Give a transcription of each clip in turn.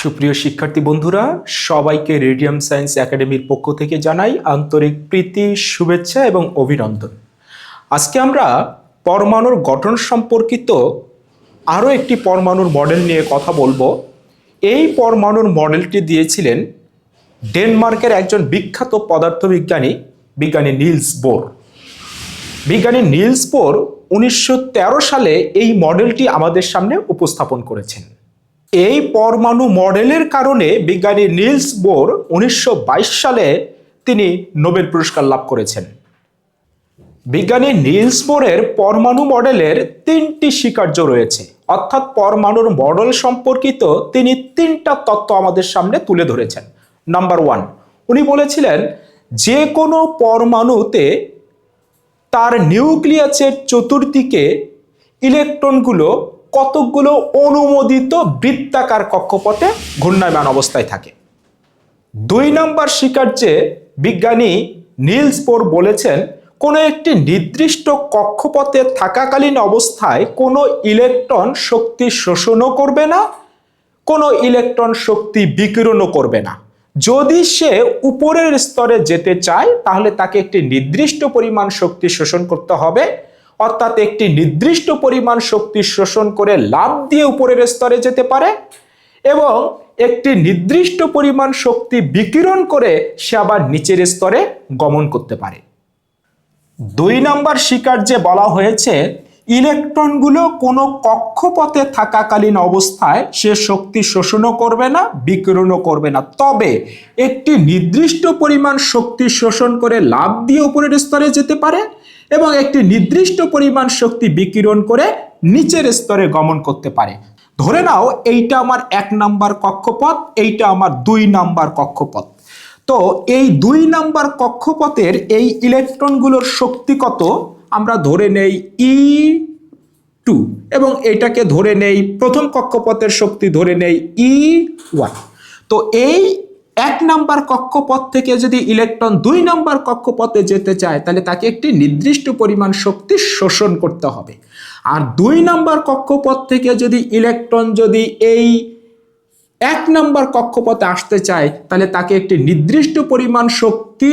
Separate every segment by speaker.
Speaker 1: সুপ্রিয় শিক্ষার্থী বন্ধুরা, সবাইকে রেডিয়াম সায়েন্স একাডেমির পক্ষ থেকে জানাই আন্তরিক প্রীতি, শুভেচ্ছা এবং অভিনন্দন। আজকে আমরা পরমাণুর গঠন সম্পর্কিত আরও একটি পরমাণুর মডেল নিয়ে কথা বলবো। এই পরমাণুর মডেলটি দিয়েছিলেন ডেনমার্কের একজন বিখ্যাত বিজ্ঞানী নিলস বোর। বিজ্ঞানী নিলস বোর 1913 সালে এই মডেলটি আমাদের সামনে উপস্থাপন করেছেন। এই পরমাণু মডেলের কারণে বিজ্ঞানী নিলস বোর 1922 সালে তিনি নোবেল পুরস্কার লাভ করেছেন। বিজ্ঞানী নিলস বোরের পরমাণু মডেলের 3টি স্বীকার্য রয়েছে, অর্থাৎ পরমাণুর মডেল সম্পর্কিত তিনি 3টা তত্ত্ব আমাদের সামনে তুলে ধরেছেন। নাম্বার 1, উনি বলেছিলেন যে কোনো পরমাণুতে তার নিউক্লিয়াসের চতুর্দিকে ইলেকট্রনগুলো কতকগুলো অনুমোদিত বৃত্তাকার কক্ষপথে ঘূর্ণায়মান অবস্থায় থাকে। 2 নম্বর স্বীকার্যে বিজ্ঞানী নিলস বোর বলেছেন কোনো একটি নির্দিষ্ট কক্ষপথে থাকাকালীন অবস্থায় কোনো ইলেকট্রন শক্তি শোষণও করবে না, কোনো ইলেকট্রন শক্তি বিকিরণও করবে না। যদি সে উপরের স্তরে যেতে চায় তাহলে তাকে একটি নির্দিষ্ট পরিমাণ শক্তি শোষণ করতে হবে, অর্থাৎ একটি নির্দিষ্ট পরিমাণ শক্তি শোষণ করে লাফ দিয়ে উপরের স্তরে যেতে পারে, এবং একটি নির্দিষ্ট পরিমাণ শক্তি বিকিরণ করে সে আবার নিচের স্তরে গমন করতে পারে। 2 নম্বর স্বীকার্যে বলা হয়েছে ইলেকট্রনগুলো কোনো কক্ষপথে থাকাকালীন অবস্থায় সে শক্তি শোষণও করবে না, বিকিরণও করবে না, তবে একটি নির্দিষ্ট পরিমাণ শক্তি শোষণ করে লাফ দিয়ে উপরের স্তরে যেতে পারে এবং একটি নির্দিষ্ট পরিমাণ শক্তি বিকিরণ করে নিচের স্তরে গমন করতে পারে। ধরে নাও এইটা আমার 1 নাম্বার কক্ষপথ, এইটা আমার 2 নাম্বার কক্ষপথ। তো এই 2 নাম্বার কক্ষপথের এই ইলেকট্রনগুলোর শক্তি কত? আমরা ধরে নেই E2 এবং এটাকে ধরে নেই প্রথম কক্ষপথের শক্তি ধরে নেই E1। তো এই 1 নাম্বার কক্ষপথ থেকে যদি ইলেকট্রন 2 নাম্বার কক্ষপথে যেতে চায় তাহলে তাকে একটি নির্দিষ্ট পরিমাণ শক্তি শোষণ করতে হবে। আর 2 নাম্বার কক্ষপথ থেকে যদি ইলেকট্রন যদি এই 1 নাম্বার কক্ষপথে আসতে চায় তাহলে তাকে একটি নির্দিষ্ট পরিমাণ শক্তি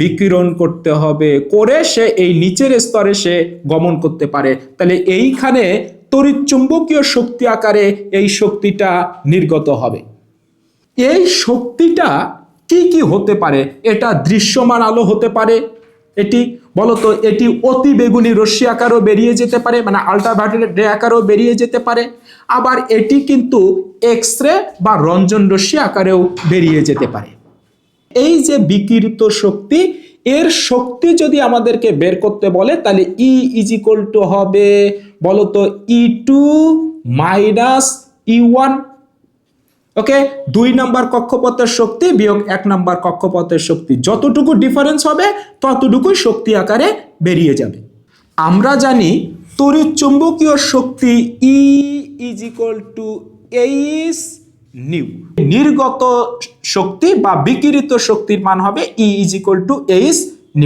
Speaker 1: বিকিরণ করতে হবে, করে সে এই নিচের স্তরে সে গমন করতে পারে। তাহলে এইখানে তড়িৎচুম্বকীয় শক্তি আকারে এই শক্তিটা নির্গত হবে। এই শক্তিটা কি কি হতে পারে? এটা দৃশ্যমান আলো হতে পারে, এটি বলতো এটি অতি বেগুনি রশ্মি আকারেও বেরিয়ে যেতে পারে, মানে আল্ট্রাভায়োলেট রে আকারেও বেরিয়ে যেতে পারে, আবার এটি কিন্তু এক্স রে বা রঞ্জন রশ্মি আকারেও বেরিয়ে যেতে পারে। এই যে বিকিরিত শক্তি, এর শক্তি যদি আমাদেরকে বের করতে বলে তাহলে E = হবে বলতো E2 - E1। ওকে, 2 নাম্বার কক্ষপথের শক্তি বিয়োগ 1 নাম্বার কক্ষপথের শক্তি, যতটুকু ডিফারেন্স হবে ততটুকুই শক্তি আকারে বেরিয়ে যাবে। আমরা জানি তড়িৎ চুম্বকীয় শক্তি E = hν। নির্গত শক্তি বা বিকিরিত শক্তির মান হবে E = hν।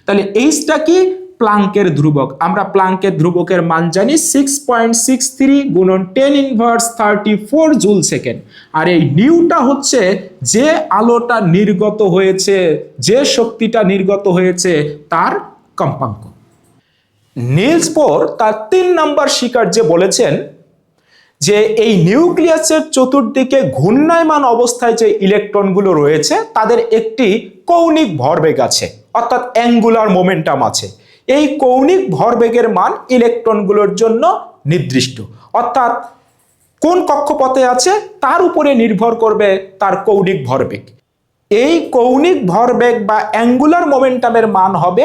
Speaker 1: তাহলে এইচটা কি? প্লাঙ্কের ধ্রুবক। আমরা প্লাঙ্কের ধ্রুবকের মান জানি 6.63 × 10⁻34 জুল সেকেন্ড। আর এই নিউটা হচ্ছে যে আলোটা নির্গত হয়েছে, যে শক্তিটা নির্গত হয়েছে তার কম্পাঙ্ক। নিলস বোর তার 3 নাম্বার স্বীকার্যে বলেছেন যে এই নিউক্লিয়াসের চতুর্দিকে ঘূর্ণায়মান অবস্থায় যে ইলেকট্রনগুলো রয়েছে তাদের একটি কৌণিক ভরবেগ আছে, অর্থাৎ অ্যাঙ্গুলার মোমেন্টাম আছে। এই কৌণিক ভরবেগের মান ইলেকট্রনগুলোর জন্য নির্দিষ্ট, অর্থাৎ কোন কক্ষপথে আছে তার উপরে নির্ভর করবে তার কৌণিক ভরবেগ। এই কৌণিক ভরবেগ বা অ্যাঙ্গুলার মোমেন্টামের মান হবে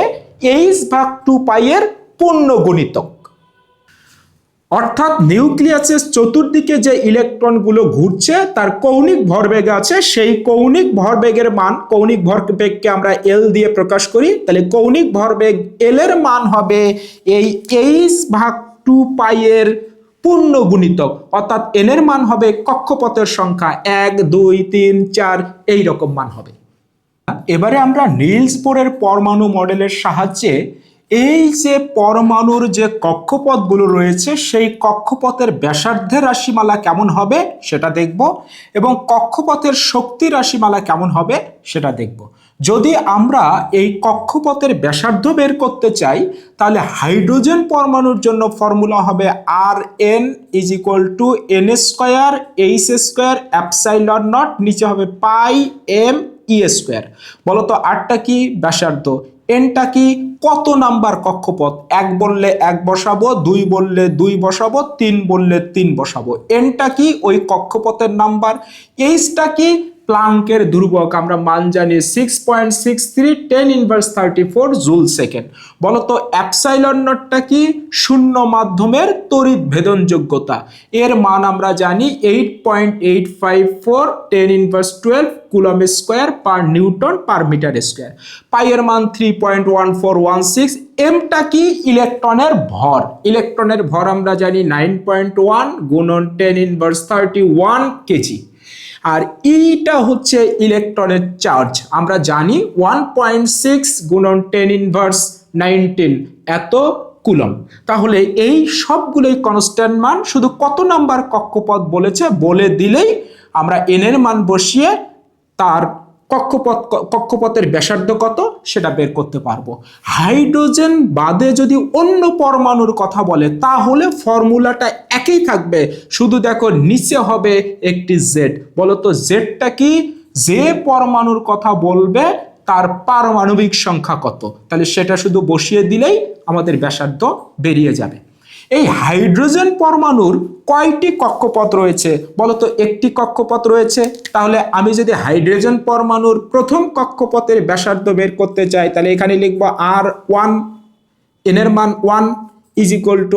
Speaker 1: h/2π এর পূর্ণ গুণিতক। অর্থাৎ নিউক্লিয়াসের চতুর্দিকে যে ইলেকট্রনগুলো ঘুরছে তার কৌণিক ভরবেগ আছে, সেই কৌণিক ভরবেগের মান, কৌণিক ভরবেগকে আমরা L দিয়ে প্রকাশ করি, তাহলে কৌণিক ভরবেগ L এর মান হবে এই h/2π এর পূর্ণ গুণিতক, অর্থাৎ n এর মান হবে কক্ষপথের সংখ্যা 1 2 3 4 এই রকম মান হবে। এবারে আমরা নিলস বোরের পরমাণু মডেলের সাহায্যে এই যে পরমাণুর যে কক্ষপথগুলো রয়েছে সেই কক্ষপথের ব্যাসার্ধের রাশিমালা কেমন হবে সেটা দেখব, এবং কক্ষপথের শক্তি রাশিমালা কেমন হবে সেটা দেখব। যদি আমরা এই কক্ষপথের ব্যাসার্ধ বের করতে চাই তাহলে হাইড্রোজেন পরমাণুর জন্য ফর্মুলা হবে Rn = n square h square epsilon not, নিচে হবে পাই m e স্কয়ার। বলতো আরটা কি? ব্যাসার্ধ। এনটা কি? কত নাম্বার কক্ষপথ? 1 বললে 1 বসাবো, 2 বললে 2 বসাবো, 3 বললে 3 বসাবো। এনটা কি? ওই কক্ষপথের নাম্বার। এইচটা কি? প্লাঙ্কের ধ্রুবক, আমরা মান জানি 6.63 10⁻34 জুল সেকেন্ড। বলতো অ্যাপসাইলন নটটা কি? শূন্য মাধ্যমের তড়িৎ ভেদন যোগ্যতা, এর মান আমরা জানি 8.854 10⁻12 coulomb square per newton per metre square. Pi এর মান 3.1416। এমটা কি? ইলেকট্রনের ভর। ইলেকট্রনের ভর আমরা জানি 9.1 গুণন 10⁻31 কেজি। আর ইটা হচ্ছে ইলেকট্রনের চার্জ, আমরা জানি 1.6 গুণন 10⁻19 এত কুলম। তাহলে এই সবগুলোই কনস্ট্যান্ট মান, শুধু কত নাম্বার কক্ষপথ বলেছে বলে দিলেই আমরা এন এর মান বসিয়ে তার কক্ষপথের ব্যাসার্ধ কত সেটা বের করতে পারবো। হাইড্রোজেন বাদে যদি অন্য পরমাণুর কথা বলে তাহলে ফর্মুলাটা একই থাকবে, শুধু দেখো নিচে হবে একটি জেড। বলতো জেডটা কি? যে পরমাণুর কথা বলবে তার পারমাণবিক সংখ্যা কত, তাহলে সেটা শুধু বসিয়ে দিলেই আমাদের ব্যাসার্ধ বেরিয়ে যাবে। এই হাইড্রোজেন পরমাণুর কয়টি কক্ষপথ রয়েছে? বলতো একটি কক্ষপথ রয়েছে। তাহলে আমি যদি হাইড্রোজেন পরমাণুর প্রথম কক্ষপথের ব্যাসার্ধ বের করতে চাই তাহলে এখানে লিখবো R1, n এর মান 1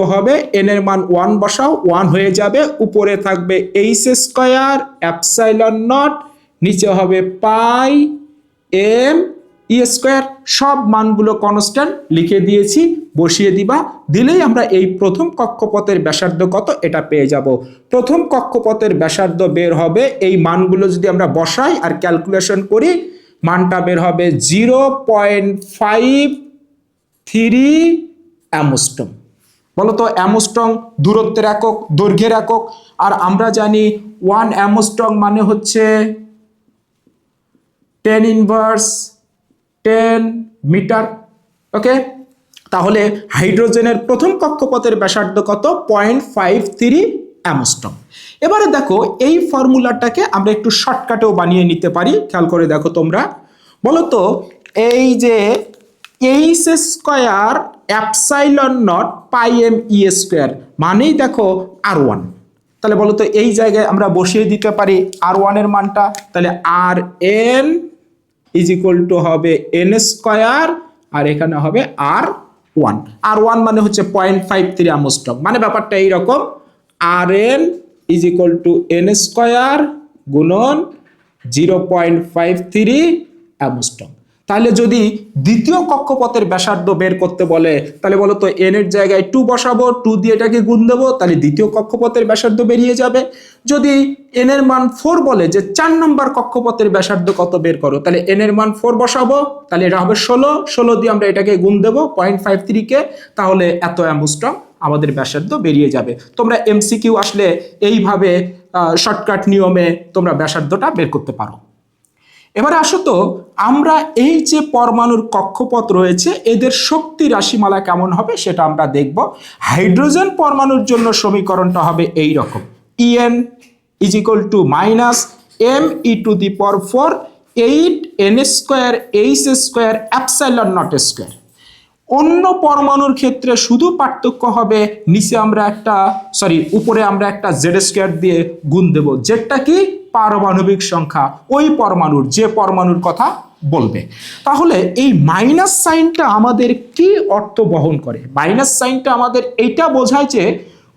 Speaker 1: = হবে n এর মান 1 বসাও, 1 হয়ে যাবে, উপরে থাকবে h স্কয়ার এপসাইলন নট, নিচে হবে পাই m e স্কয়ার। সব মানগুলো কনস্ট্যান্ট লিখে দিয়েছি, বসিয়ে দিবা, দিলেই আমরা এই প্রথম কক্ষপথের ব্যাসার্ধ কত এটা পেয়ে যাব। প্রথম কক্ষপথের ব্যাসার্ধ বের হবে, এই মানগুলো যদি আমরা বসাই আর ক্যালকুলেশন করি মানটা বের হবে 0.53 অ্যামস্ট্রং। বলতো অ্যামস্ট্রং দূরত্বের একক, দৈর্ঘ্যের একক, আর আমরা জানি 1 অ্যামস্ট্রং মানে হচ্ছে 10⁻10 মিটার। ওকে, তাহলে হাইড্রোজেনের প্রথম কক্ষপথের ব্যাসার্ধ কত? 0.53 অ্যামস্ট্রং। এবারে দেখো এই ফর্মুলাটাকে আমরা একটু শর্টকাটেও বানিয়ে নিতে পারি, খেয়াল করে দেখো তোমরা। বলতো এই যে h square epsilon not pi m e square মানেই দেখো R1। তাহলে বলতো এই জায়গায় আমরা বসিয়ে দিতে পারি R1 এর মানটা, তাহলে Rn = হবে n স্কয়ার আর এখানে হবে R1। R1 মানে হচ্ছে 0.53 অ্যামস্ট্রং, মানে ব্যাপারটা এইরকম, Rn = n স্কয়ার গুণন 0.53 অ্যামস্ট্রং। তাহলে যদি দ্বিতীয় কক্ষপথের ব্যাসার্ধ বের করতে বলে তাহলে বলতো n এর জায়গায় 2 বসাবো, 2 দিয়ে এটাকে গুণ দেবো, তাহলে দ্বিতীয় কক্ষপথের ব্যাসার্ধ বেরিয়ে যাবে। যদি n এর মান 4 বলে যে 4 নম্বর কক্ষপথের ব্যাসার্ধ কত বের করো, তাহলে n এর মান 4 বসাবো, তাহলে এটা হবে 16 দিয়ে আমরা এটাকে গুণ দেবো 0.53 কে, তাহলে এত অ্যামস্ট্রং আমাদের ব্যাসার্ধ বেরিয়ে যাবে। তোমরা এমসিকিউ আসলে এইভাবে শর্টকাট নিয়মে তোমরা ব্যাসার্ধটা বের করতে পারো। এবারে আসো তো আমরা এই যে পরমাণুর কক্ষপথ রয়েছে এদের শক্তি রাশিমালা কেমন হবে সেটা আমরা দেখব। হাইড্রোজেন পরমাণুর জন্য সমীকরণটা হবে এই রকম, En = -me⁴ 8n square h square epsilon not square. অন্য পরমাণুর ক্ষেত্রে শুধু পার্থক্য হবে নিচে আমরা একটা উপরে আমরা একটা জেড স্কয়ার দিয়ে গুণ দেব, যেটা কি পারমাণবিক সংখ্যা ওই পরমাণুর, যে পরমাণুর কথা বলবে। তাহলে এই মাইনাস সাইনটা আমাদের কি অর্থ বহন করে? মাইনাস সাইনটা আমাদের এইটা বোঝায় যে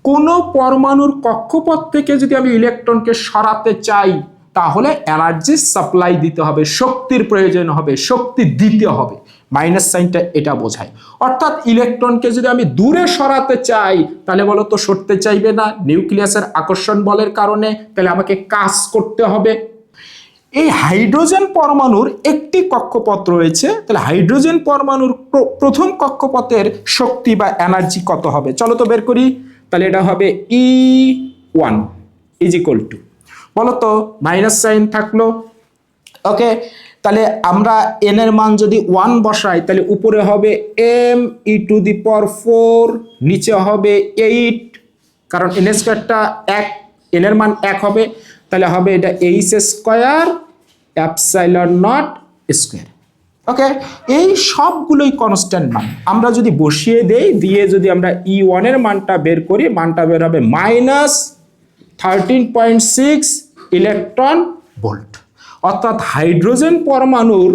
Speaker 1: কোনো পরমাণুর কক্ষপথ থেকে যদি আমি ইলেকট্রনকে সরাতে চাই তাহলে এনার্জি সাপ্লাই দিতে হবে, শক্তির প্রয়োজন হবে, শক্তি দিতে হবে। মাইনাস সাইনটা এটা বোঝায়। অর্থাৎ ইলেকট্রনকে যদি আমি দূরে সরাতে চাই তাহলে বলতো সরতে চাইবে না, নিউক্লিয়াসের আকর্ষণ বলের কারণে, তাহলে আমাকে কাজ করতে হবে। এই হাইড্রোজেন পরমাণুর একটি কক্ষপথ রয়েছে, তাহলে হাইড্রোজেন পরমাণুর প্রথম কক্ষপথের শক্তি বা এনার্জি কত হবে? চলো তো বের করি। তাহলে এটা হবে E1 ইজ ইকুয়াল টু, বলো তো, মাইনাস সাইন থাকলো। ওকে, তাহলে আমরা এন এর মান যদি 1 বসাই তাহলে উপরে হবে m(e⁴), নিচে হবে 8, কারণ n স্কয়ারটা 1, n এর মান 1 হবে, তাহলে হবে এটা h²ε0 স্কয়ার। ওকে, এই সবগুলোই কনস্ট্যান্ট মান। আমরা যদি বসিয়ে দেই, দিয়ে যদি আমরা E1 এর মানটা বের করি, মানটা বের হবে -13.6 ইলেকট্রন ভোল্ট। অর্থাৎ হাইড্রোজেন পরমাণুর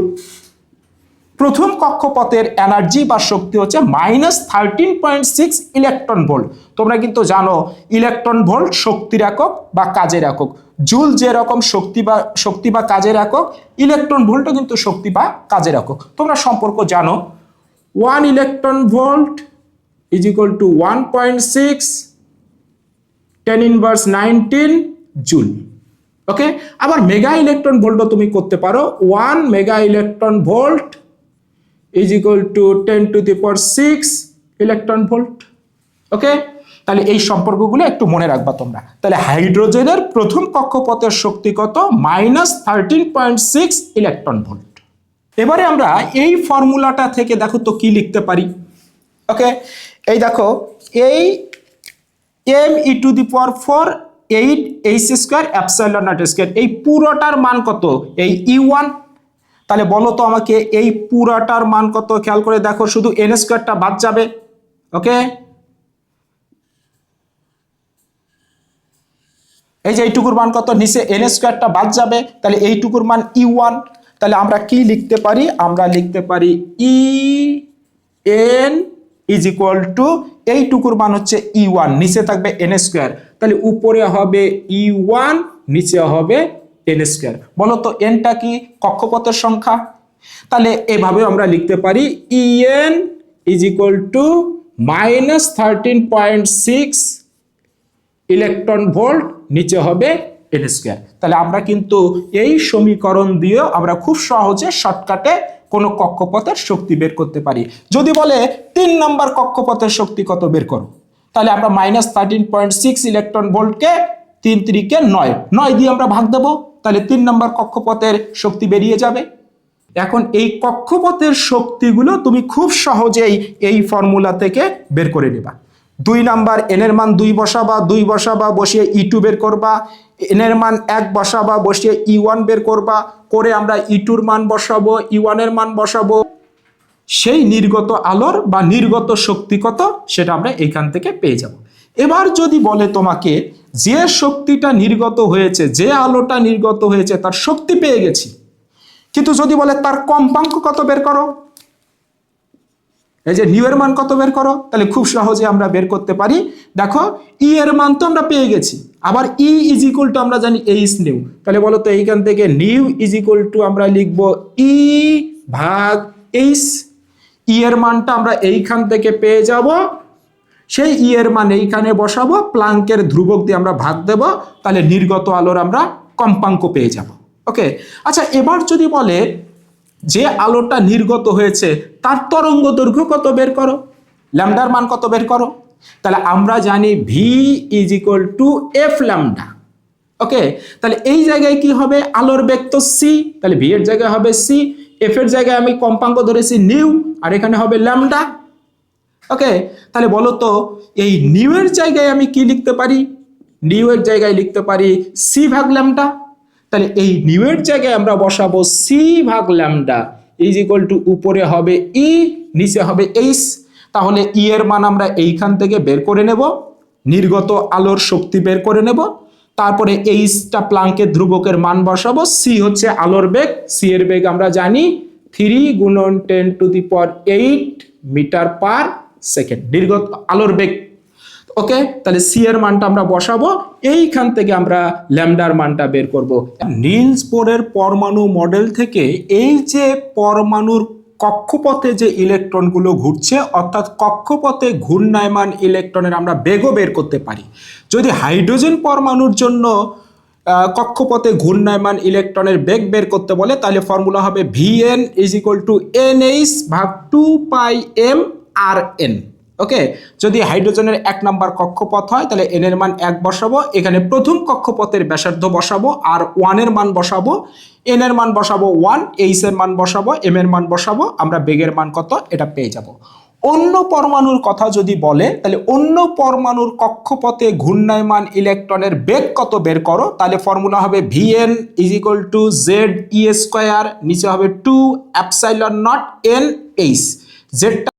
Speaker 1: প্রথম কক্ষপথের এনার্জি বা শক্তি হচ্ছে -13.6 ইলেকট্রন ভোল্ট। তোমরা কিন্তু জানো ইলেকট্রন ভোল্ট শক্তির একক বা কাজের একক। জুল যেরকম শক্তি বা কাজের একক, ইলেকট্রন ভোল্টও কিন্তু শক্তি বা কাজের একক। তোমরা সম্পর্ক জানো, 1 electron volt is equal to 1.6 10⁻19 joule. Okay, আবার মেগা ইলেকট্রন ভোল্টও তুমি করতে পারো, 1 mega electron volt is equal to 10⁶ electron volt. Okay, তাহলে এই সম্পর্কগুলো একটু মনে রাখবা তোমরা। তাহলে হাইড্রোজেনের প্রথম কক্ষপথের শক্তি কত? -13.6 ইলেকট্রন ভোল্ট। এবারে আমরা এই ফর্মুলাটা থেকে দেখো তো কি লিখতে পারি। ওকে, এই দেখো, এই m(e⁴) 8h²ε0 এই পুরোটার মান কত? এই E1। তাহলে বলো তো আমাকে এই পুরাটার মান কত? খেয়াল করে দেখো, শুধু n² বাদ যাবে। ওকে, এই যে এইটুকুর মান কত? নিচে n² বাদ যাবে, তাহলে এইটুকুর মান E1। তাহলে আমরা কি লিখতে পারি? আমরা লিখতে পারি En ইজ ইকুয়াল টু, এইটুকুর মান হচ্ছে E1, নিচে থাকবে n², তাহলে উপরে হবে E1, নিচে হবে n²। বলো তো এনটা কি? কক্ষপথের সংখ্যা। তাহলে এভাবে আমরা লিখতে পারি En is equal two -13.6 electron volt, নিচে হবে n²। তাহলে আমরা কিন্তু এই সমীকরণ দিয়ে আমরা খুব সহজে শর্টকাটে কোনো কক্ষপথের শক্তি বের করতে পারি। যদি বলে 3 নম্বর কক্ষপথের শক্তি কত, বের করো, তাহলে আমরা -13.6 ইলেকট্রন ভোল্টকে 3 × 9 দিয়ে আমরা ভাগ দেব, তাহলে 3 নম্বর কক্ষপথের শক্তি বেরিয়ে যাবে। এখন এই কক্ষপথের শক্তিগুলো তুমি খুব সহজেই এই ফর্মুলা থেকে বের করে নেবা। 2 নাম্বার n এর মান 2 বসাবা, বসিয়ে E2 বের করবা, n এর মান 1 বসাবা, বসিয়ে E1 বের করবা, করে আমরা E2 এর মান বসাবো, E1 এর মান বসাবো, সেই নির্গত আলোর বা নির্গত শক্তি কত সেটা আমরা এইখান থেকে পেয়ে যাব। এবার যদি বলে তোমাকে যে শক্তিটা নির্গত হয়েছে, যে আলোটা নির্গত হয়েছে তার শক্তি পেয়ে গেছি, কিন্তু যদি বলে তার কম্পাঙ্ক কত বের করো, এই যে নিউ এর মান কত বের করো, তাহলে খুব সহজে আমরা বের করতে পারি। দেখো, ই এর মান তো আমরা পেয়ে গেছি, আবার ই ইজ ইকুয়াল টু আমরা জানি এইচ নিউ, তাহলে বলো তো এইখান থেকে নিউ ইজ ইকুয়াল টু আমরা লিখবো ই ভাগ এইচ। ই এর মানটা আমরা এইখান থেকে পেয়ে যাব, সেই ই এর মান এইখানে বসাবো, প্লাঙ্কের ধ্রুবক দিয়ে আমরা ভাগ দেব, তাহলে নির্গত আলোর আমরা কম্পাঙ্ক পেয়ে যাব। ওকে, আচ্ছা, এবার যদি বলে যে আলোটা নির্গত হয়েছে তার তরঙ্গ দৈর্ঘ্য কত বের করো, ল্যামডার মান কত বের করো, তাহলে আমরা জানি V is equal to F lambda. Okay, তাহলে এই জায়গায় কি হবে? আলোর বেগ তো সি, তাহলে ভি এর জায়গায় হবে সি, এফ এর জায়গায় আমি কম্পাঙ্ক ধরেছি নিউ, আর এখানে হবে ল্যামডা। ওকে, তাহলে বলো তো এই নিউ এর জায়গায় আমি কি লিখতে পারি? নিউ এর জায়গায় লিখতে পারি সি ভাগ ল্যামডা। তাহলে এই নিউ এর জায়গায় আমরা বসাবো সি ভাগ ল্যামডা ইজ ইকুয়াল টু, উপরে হবে ই, নিচে হবে এইচ। তাহলে ই এর মান আমরা এইখান থেকে বের করে নেব, নির্গত আলোর শক্তি বের করে নেব, তারপরে এইচটা প্লাঙ্কের ধ্রুবকের মান বসাবো, সি হচ্ছে আলোর বেগ, সি এর বেগ আমরা জানি 3 × 10⁸ মিটার পার সেকেন্ড, নির্গত আলোর বেগ। ওকে, তাহলে সি এর মানটা আমরা বসাবো, এইখান থেকে আমরা ল্যামডার মানটা বের করব। নিলস বোরের পরমাণু মডেল থেকে এই যে পরমাণুর কক্ষপথে যে ইলেকট্রনগুলো ঘুরছে, অর্থাৎ কক্ষপথে ঘূর্ণায়মান ইলেকট্রনের আমরা বেগও বের করতে পারি। যদি হাইড্রোজেন পরমাণুর জন্য কক্ষপথে ঘূর্ণায়মান ইলেকট্রনের বেগ বের করতে বলে, তাহলে ফর্মুলা হবে Vn is equal two NH ভাগ 2πm Rn। ওকে, যদি হাইড্রোজেনের 1 নাম্বার কক্ষপথ হয় তাহলে n এর মান 1 বসাবো, এখানে প্রথম কক্ষপথের ব্যাসার্ধ বসাবো, আর 1 এর মান বসাবো, n এর মান বসাবো 1, h এর মান বসাবো, m এর মান বসাবো, আমরা বেগের মান কত এটা পেয়ে যাব। অন্য পরমাণুর কথা যদি বলে তাহলে অন্য পরমাণুর কক্ষপথে ঘূর্ণায়মান ইলেকট্রনের বেগ কত বের করো, তাহলে ফর্মুলা হবে Vn is equal two ZE square, নিচে হবে 2 এপসাইলন নট NH। জেডটা